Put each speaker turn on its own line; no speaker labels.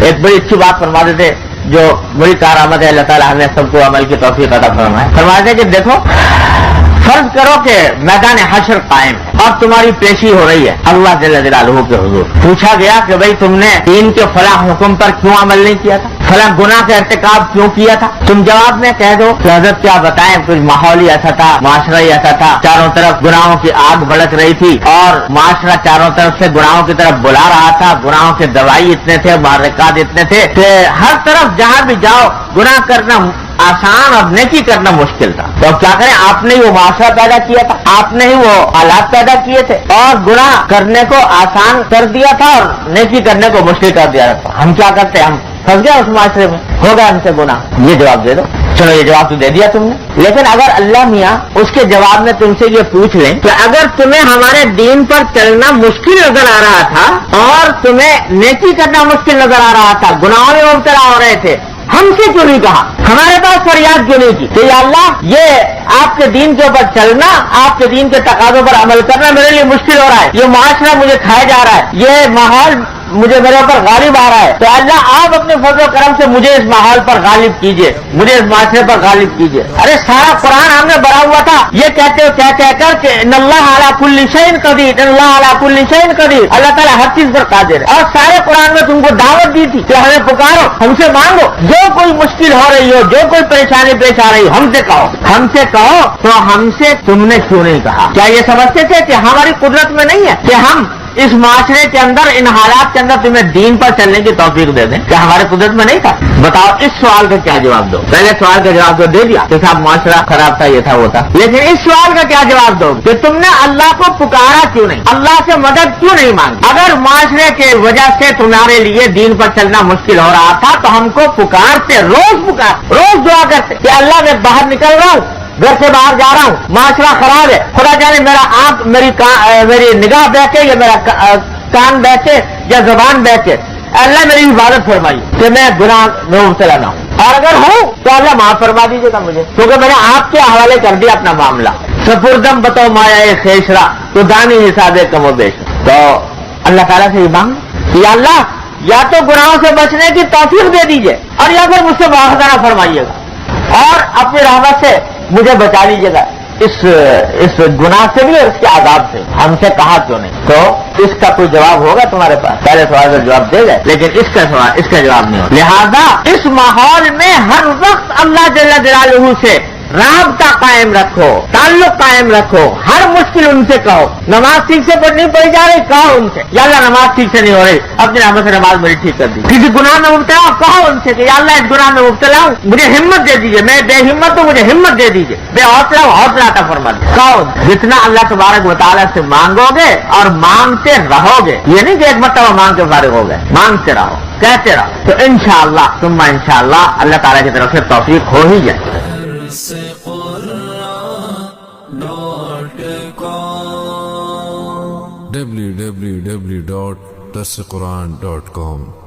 ایک بڑی اچھی بات فرما دیتے جو بڑی کارآمد ہے, اللہ تعالیٰ ہمیں سب کو عمل کی توفیق عطا فرمائے. فرماتے کہ دیکھو فرض کرو کہ میدان حشر قائم ہے اور تمہاری پیشی ہو رہی ہے اللہ جل جلالہ کے حضور. پوچھا گیا کہ بھئی تم نے دین کے فلاں حکم پر کیوں عمل نہیں کیا تھا, فلاں گناہ کا ارتکاب کیوں کیا تھا؟ تم جواب میں کہہ دو کہ حضرت کیا بتائیں, کچھ ماحول ہی ایسا تھا, معاشرہ ہی ایسا تھا, چاروں طرف گناہوں کی آگ بھڑک رہی تھی اور معاشرہ چاروں طرف سے گناہوں کی طرف بلا رہا تھا. گناہوں کے دوائی اتنے تھے, محرکات اتنے تھے کہ ہر طرف جہاں بھی جاؤ گناہ کرنا آسان اور نیکی کرنا مشکل تھا. تو کیا کریں, آپ نے ہی وہ معاشرہ پیدا کیا تھا, آپ نے ہی وہ حالات پیدا کیے تھے اور گناہ کرنے کو آسان کر دیا تھا اور نیکی کرنے کو مشکل کر دیا تھا. ہم کیا کرتے, ہم پھنس گئے اس معاشرے میں, ہوگا ہم سے گناہ. یہ جواب دے دو. چلو یہ جواب تو دے دیا تم نے, لیکن اگر اللہ میاں اس کے جواب میں تم سے یہ پوچھ لیں کہ اگر تمہیں ہمارے دین پر چلنا مشکل نظر آ رہا تھا اور تمہیں نیکی کرنا مشکل نظر آ رہا تھا, گناہوں میں مبتلا ہو رہے تھے, ہم سے کیوں نہیں کہا, ہمارے پاس فریاد کیوں نہیں کی کہ یا اللہ یہ آپ کے دین کے اوپر چلنا, آپ کے دین کے تقاضوں پر عمل کرنا میرے لیے مشکل ہو رہا ہے, یہ معاشرہ مجھے کھایا جا رہا ہے, یہ ماحول مجھے میرے اوپر غالب آ رہا ہے, تو اللہ آپ اپنے فضل و کرم سے مجھے اس ماحول پر غالب کیجئے, مجھے اس معاشرے پر غالب کیجئے. ارے سارا قرآن ہم نے بڑھا ہوا تھا یہ کہتے کہہ کر کہ ان اللہ علی کل شیء قدیر, ان اللہ علی کل شیء قدیر, اللہ تعالیٰ ہر چیز پر قادر ہے. اور سارے قرآن میں تم کو دعوت دی تھی کہ ہمیں پکارو, ہم سے مانگو, جو کوئی مشکل ہو رہی ہو, جو کوئی پریشانی پیش آ رہی ہو ہم سے کہو, ہم سے کہو. تو ہم سے تم نے کیوں نہیں کہا؟ کیا یہ سمجھتے تھے کہ ہماری قدرت میں نہیں ہے کہ ہم اس معاشرے کے اندر ان حالات کے اندر تمہیں دین پر چلنے کی توفیق دے دیں؟ کیا ہمارے قدرت میں نہیں تھا؟ بتاؤ اس سوال کا کیا جواب دو. پہلے سوال کا جواب تو دے دیا کہ صاحب معاشرہ خراب تھا, یہ تھا وہ تھا, لیکن اس سوال کا کیا جواب دو کہ تم نے اللہ کو پکارا کیوں نہیں, اللہ سے مدد کیوں نہیں مانگی؟ اگر معاشرے کی وجہ سے تمہارے لیے دین پر چلنا مشکل ہو رہا تھا تو ہم کو پکارتے, روز دعا کرتے کہ اللہ میں باہر نکل رہا ہوں, گھر سے باہر جا رہا ہوں, معاشرہ خراب ہے, خدا جانے میرا آنکھ میری نگاہ بیٹھے یا میرا کان بیٹھے یا زبان بیٹھے, اللہ میری حفاظت فرمائی کہ میں گناہ میں مبتلا نہ ہوں, اور اگر ہوں تو اللہ معاف فرما دیجیے گا مجھے, کیونکہ میں نے آپ کے حوالے کر دیا اپنا معاملہ. سپردم بتاؤ مایا خیشرا تو دانی حساب کم و بیش. تو اللہ تعالیٰ سے یہ مانگ یا اللہ یا تو گناہوں سے بچنے کی توفیق دے دیجیے اور یا پھر مجھ سے معاف فرمائیے گا اور اپنی رحمت سے مجھے بچا لیجیے گا اس گناہ سے بھی اور اس کے عذاب سے. ہم سے کہا کیوں نہیں؟ تو اس کا کوئی جواب ہوگا تمہارے پاس؟ پہلے سوال کا جواب دے گئے, لیکن اس کا جواب نہیں ہوگا. لہذا اس ماحول میں ہر وقت اللہ جل جلالہ سے رابطہ قائم رکھو, تعلق قائم رکھو, ہر مشکل ان سے کہو. نماز ٹھیک سے نہیں پڑھی جا رہی, کہو ان سے یا اللہ نماز ٹھیک سے نہیں ہو رہی, اپنی رحمت سے نماز میری ٹھیک کر دی. کسی گناہ میں مبتلا ہو, کہو ان سے کہ یا اللہ اس گناہ میں مبتلا ہوں, مجھے ہمت دے دیجیے, میں بے ہمت ہوں, مجھے ہمت دے دیجیے, بے حوصلہ ہوں, حوصلہ عطا فرما دیجیے. کہو. جتنا اللہ تبارک و تعالیٰ سے مانگو گے اور مانگتے رہو گے, یہ نہیں کہ ایک مرتبہ مانگ کے فارغ ہو گئے, مانگتے رہو, کہتے رہو, تو انشاءاللہ ثم انشاءاللہ اللہ تعالیٰ کی طرف سے توفیق ہو ہی جائے.
www.darsequran.com